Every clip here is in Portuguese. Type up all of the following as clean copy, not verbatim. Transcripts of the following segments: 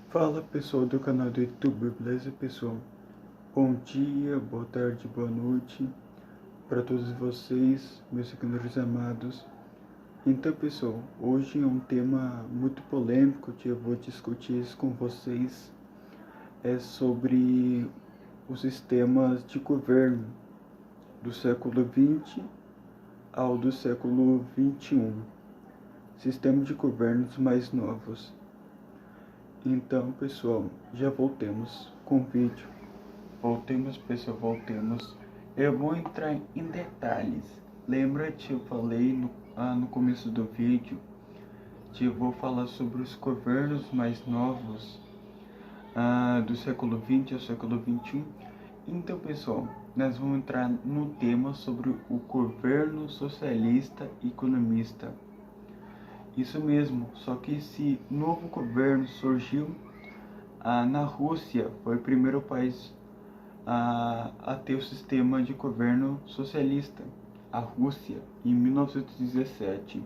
Fala pessoal do canal do YouTube, beleza pessoal? Bom dia, boa tarde, boa noite para todos vocês, meus seguidores amados. Então pessoal, hoje é um tema muito polêmico que eu vou discutir isso com vocês. É sobre os sistemas de governo do século XX ao do século XXI. Sistemas de governos mais novos. Então pessoal, já voltemos com o vídeo. Voltemos pessoal, voltemos. Eu vou entrar em detalhes. Lembra que eu falei no começo do vídeo que eu vou falar sobre os governos mais novos do século XX ao século XXI. Então pessoal, nós vamos entrar no tema sobre o governo socialista economista. Isso mesmo, só que esse novo governo surgiu na Rússia, foi o primeiro país a ter o sistema de governo socialista, a Rússia, em 1917,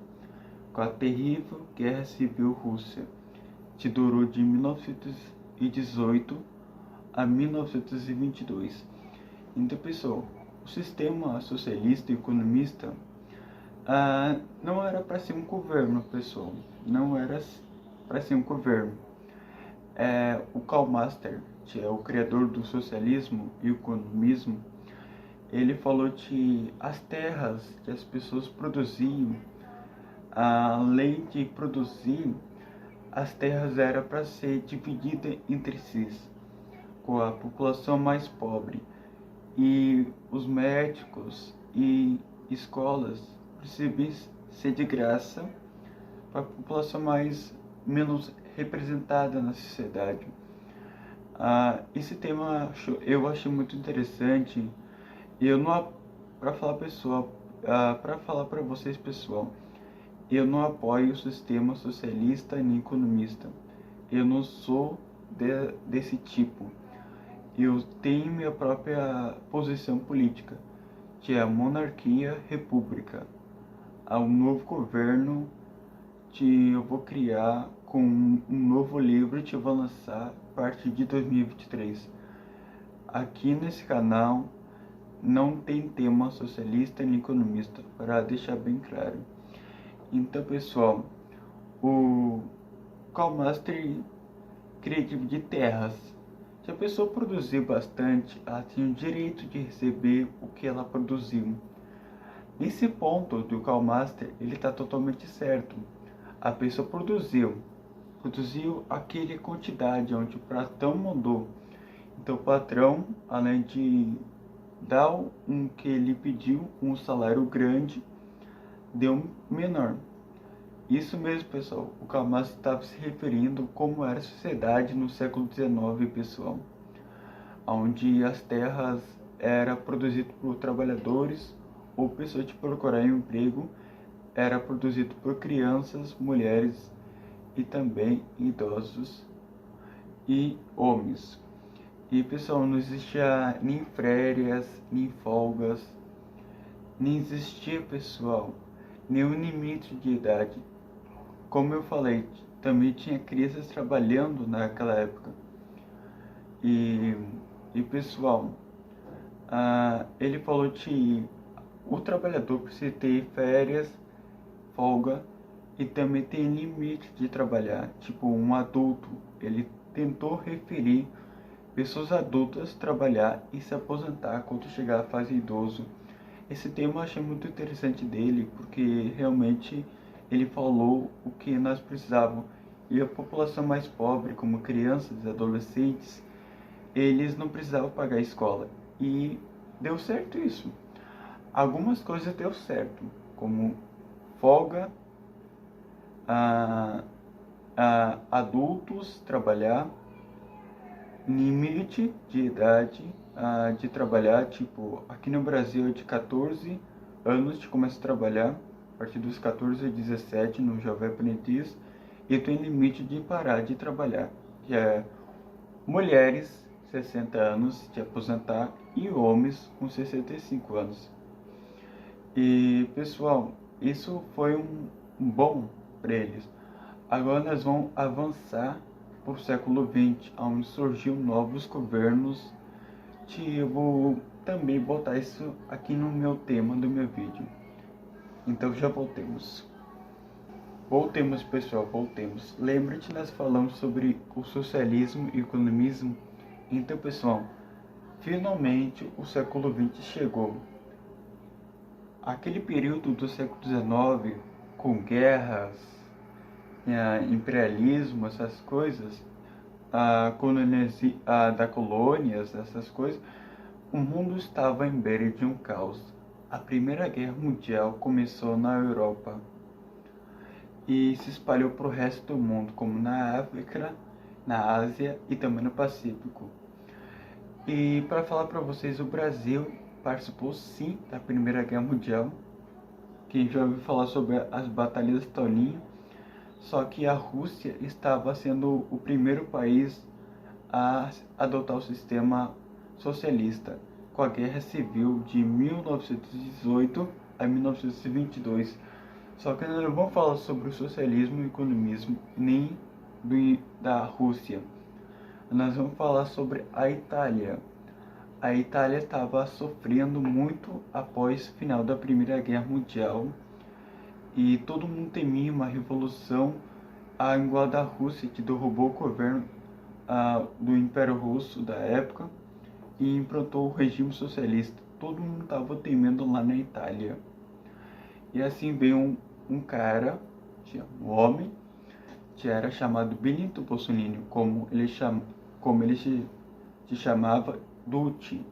com a terrível Guerra Civil Russa, que durou de 1918 a 1922. Então, pessoal, o sistema socialista e economista não era para ser um governo, pessoal, não era para ser um governo. O Karl Marx, que é o criador do socialismo e o comunismo, ele falou que as terras que as pessoas produziam, além de produzir, as terras eram para ser divididas entre si, com a população mais pobre. E os médicos e escolas precisavam ser de graça para a população menos representada na sociedade. Esse tema eu achei muito interessante. Eu não, para falar pessoal, para falar para vocês pessoal, eu não apoio o sistema socialista nem economista. Eu não sou desse tipo. Eu tenho minha própria posição política, que é a monarquia república. Há um novo governo que eu vou criar com um novo livro que eu vou lançar a partir de 2023. Aqui nesse canal não tem tema socialista nem economista, para deixar bem claro. Então pessoal, o Karl Marx queria dividir terras. Se a pessoa produzir bastante, ela tem o direito de receber o que ela produziu. Nesse ponto do Karl Marx, ele está totalmente certo. A pessoa produziu aquela quantidade onde o patrão mandou. Então o patrão, além de dar que ele pediu, um salário grande, deu um menor. Isso mesmo, pessoal. O Karl Marx estava se referindo como era a sociedade no século XIX, pessoal, onde as terras eram produzidas por trabalhadores ou pessoas que procuraram emprego, era produzido por crianças, mulheres e também idosos e homens. E pessoal, não existia nem férias, nem folgas, nem existia, pessoal, nenhum limite de idade. Como eu falei, também tinha crianças trabalhando naquela época. E pessoal, ele falou que o trabalhador precisa ter férias, folga, e também tem limite de trabalhar. Tipo, um adulto, ele tentou referir pessoas adultas trabalhar e se aposentar quando chegar à fase idoso. Esse tema eu achei muito interessante dele, porque realmente ele falou o que nós precisávamos. E a população mais pobre, como crianças e adolescentes, eles não precisavam pagar a escola. E deu certo isso. Algumas coisas deu certo, como folga, adultos trabalhar, limite de idade de trabalhar, tipo, aqui no Brasil é de 14 anos de começa a trabalhar, a partir dos 14 a 17 no Jovem Aprendiz, e tem limite de parar de trabalhar, que é mulheres 60 anos de aposentar e homens com 65 anos. E pessoal, isso foi um bom para eles. Agora nós vamos avançar para o século XX, onde surgiu novos governos. Vou também botar isso aqui no meu tema do meu vídeo. Então já voltemos. Voltemos, pessoal, voltemos. Lembra-te, nós falamos sobre o socialismo e o comunismo. Então, pessoal, finalmente o século XX chegou. Aquele período do século XIX, com guerras, imperialismo, essas coisas, da colônias, essas coisas, o mundo estava em beira de um caos. A Primeira Guerra Mundial começou na Europa e se espalhou para o resto do mundo, como na África, na Ásia e também no Pacífico. E para falar para vocês, o Brasil participou sim da Primeira Guerra Mundial. Quem já ouviu falar sobre as batalhas de Toninho, só que a Rússia estava sendo o primeiro país a adotar o sistema socialista, com a Guerra Civil de 1918 a 1922. Só que nós não vamos falar sobre o socialismo e o comunismo, nem da Rússia. Nós vamos falar sobre a Itália. A Itália estava sofrendo muito após o final da Primeira Guerra Mundial e todo mundo temia uma revolução igual a da Rússia, que derrubou o governo do Império Russo da época e implantou o regime socialista. Todo mundo estava temendo lá na Itália. E assim veio um cara, um homem, que era chamado Benito Mussolini, como ele se chamava Duce.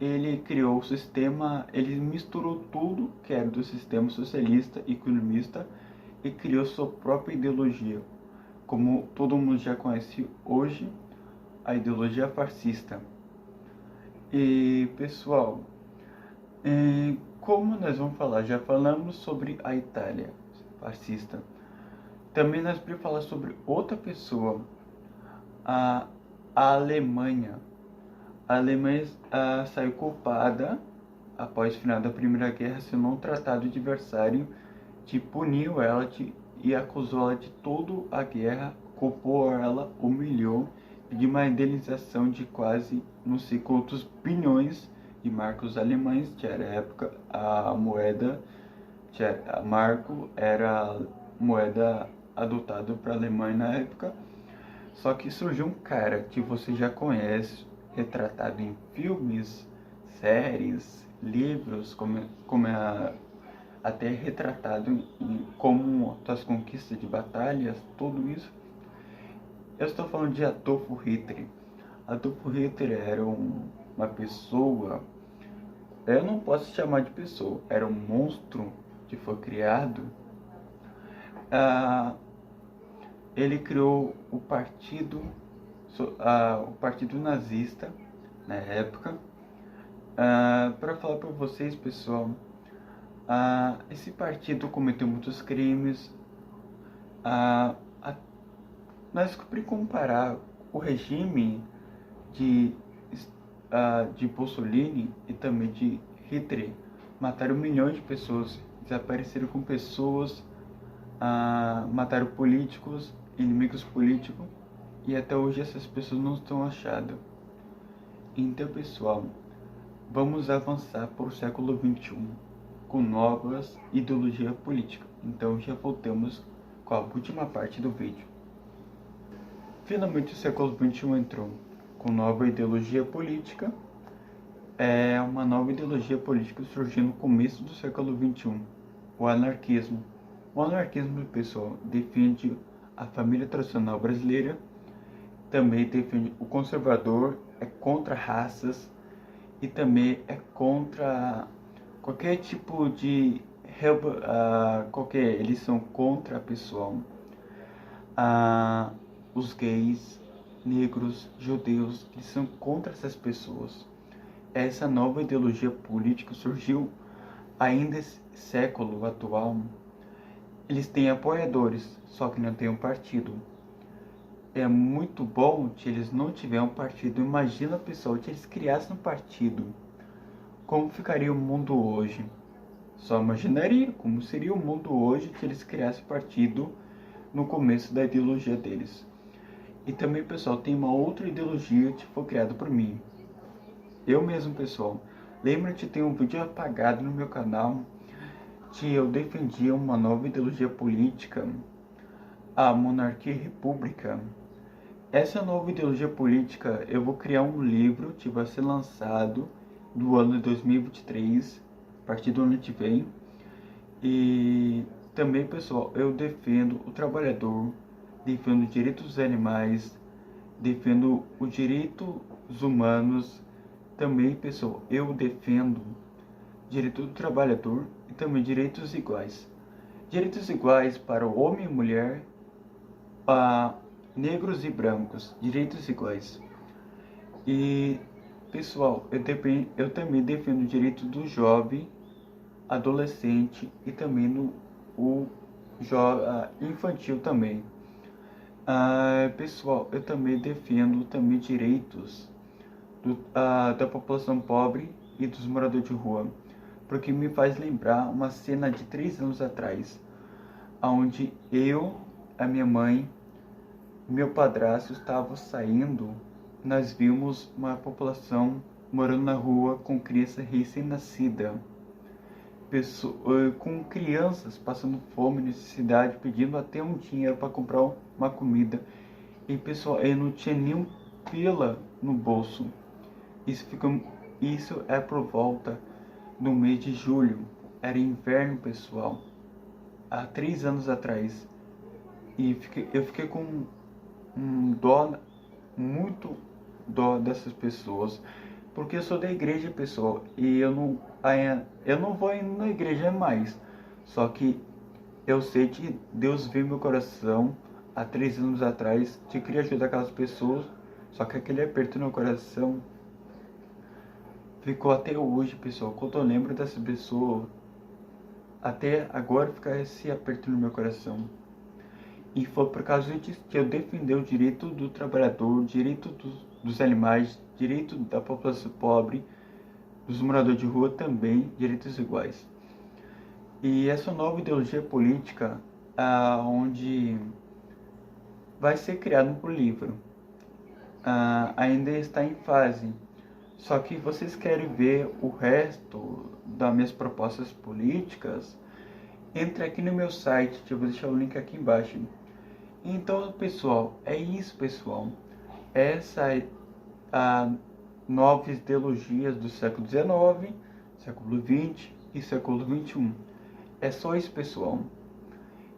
Ele criou o sistema, ele misturou tudo que era do sistema socialista e comunista e criou sua própria ideologia, como todo mundo já conhece hoje, a ideologia fascista. E pessoal, como nós vamos falar, já falamos sobre a Itália fascista. Também nós vamos falar sobre outra pessoa, a Alemanha. A Alemanha saiu culpada após o final da Primeira Guerra, assinou um tratado de Versalhes que puniu ela e acusou ela de toda a guerra, culpou ela, humilhou, pediu uma indenização de quase não sei quantos bilhões de marcos alemães, que era a época a moeda, a marco era a moeda adotada para a Alemanha na época. Só que surgiu um cara que você já conhece, retratado em filmes, séries, livros, até retratado como as conquistas de batalhas, tudo isso. Eu estou falando de Adolf Hitler. Adolf Hitler era uma pessoa, eu não posso chamar de pessoa, era um monstro que foi criado. Ele criou o partido nazista na época. Para falar para vocês, pessoal, esse partido cometeu muitos crimes. Nós podemos comparar o regime de Mussolini e também de Hitler. Mataram milhões de pessoas, desapareceram com pessoas, mataram políticos, inimigos políticos, e até hoje essas pessoas não estão achadas. Então, pessoal, vamos avançar para o século XXI com novas ideologias políticas. Então já voltamos com a última parte do vídeo. Finalmente o século XXI entrou com nova ideologia política. Uma nova ideologia política surgiu no começo do século XXI, o anarquismo. O anarquismo, pessoal, defende a família tradicional brasileira, também defende o conservador, é contra raças e também é contra qualquer tipo de eles são contra pessoal, os gays, negros, judeus, eles são contra essas pessoas. Essa nova ideologia política surgiu ainda nesse século atual. Eles têm apoiadores, só que não têm um partido. É muito bom se eles não tiverem um partido. Imagina, pessoal, se eles criassem um partido. Como ficaria o mundo hoje? Só imaginaria como seria o mundo hoje se eles criassem partido no começo da ideologia deles. E também, pessoal, tem uma outra ideologia que foi criada por mim. Eu mesmo, pessoal. Lembra-te, tem um vídeo apagado no meu canal que eu defendia uma nova ideologia política, a monarquia e república. Essa nova ideologia política, eu vou criar um livro que vai ser lançado do ano de 2023, a partir do ano que vem. E também, pessoal, eu defendo o trabalhador, defendo os direitos dos animais, defendo os direitos humanos. Também, pessoal, eu defendo direito do trabalhador e também direitos iguais. Direitos iguais para o homem e mulher, a negros e brancos, direitos iguais. E, pessoal, eu também defendo o direito do jovem, adolescente e também o infantil também. Pessoal, eu também defendo também direitos da população pobre e dos moradores de rua, porque me faz lembrar uma cena de 3 anos atrás, onde eu, a minha mãe, meu padrasto estavam saindo. Nós vimos uma população morando na rua com criança recém-nascida, com crianças passando fome, necessidade, pedindo até um dinheiro para comprar uma comida. E, pessoal, eu não tinha nenhum pila no bolso. Isso é por volta do mês de julho. Era inverno, pessoal, há 3 anos atrás. E eu fiquei com muito dó dessas pessoas, porque eu sou da igreja, pessoal, e eu não vou indo na igreja mais. Só que eu sei que Deus viu meu coração há 3 anos atrás, que eu queria ajudar aquelas pessoas, só que aquele aperto no coração ficou até hoje, pessoal. Quando eu lembro dessa pessoa, até agora fica esse aperto no meu coração. E foi por causa disso que eu defendi o direito do trabalhador, direito dos animais, direito da população pobre, dos moradores de rua também, direitos iguais. E essa nova ideologia política, onde vai ser criado por livro, ainda está em fase. Só que vocês querem ver o resto das minhas propostas políticas? Entre aqui no meu site, que eu vou deixar o link aqui embaixo. Então, pessoal, é isso, pessoal. Essa é a novas ideologias do século XIX, século XX e século XXI. É só isso, pessoal.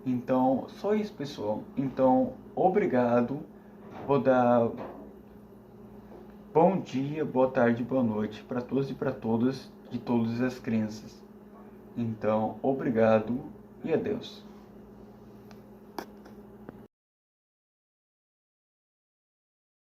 Então, só isso, pessoal. Então, obrigado. Vou dar bom dia, boa tarde, boa noite para todos e para todas de todas as crenças. Então, obrigado e adeus.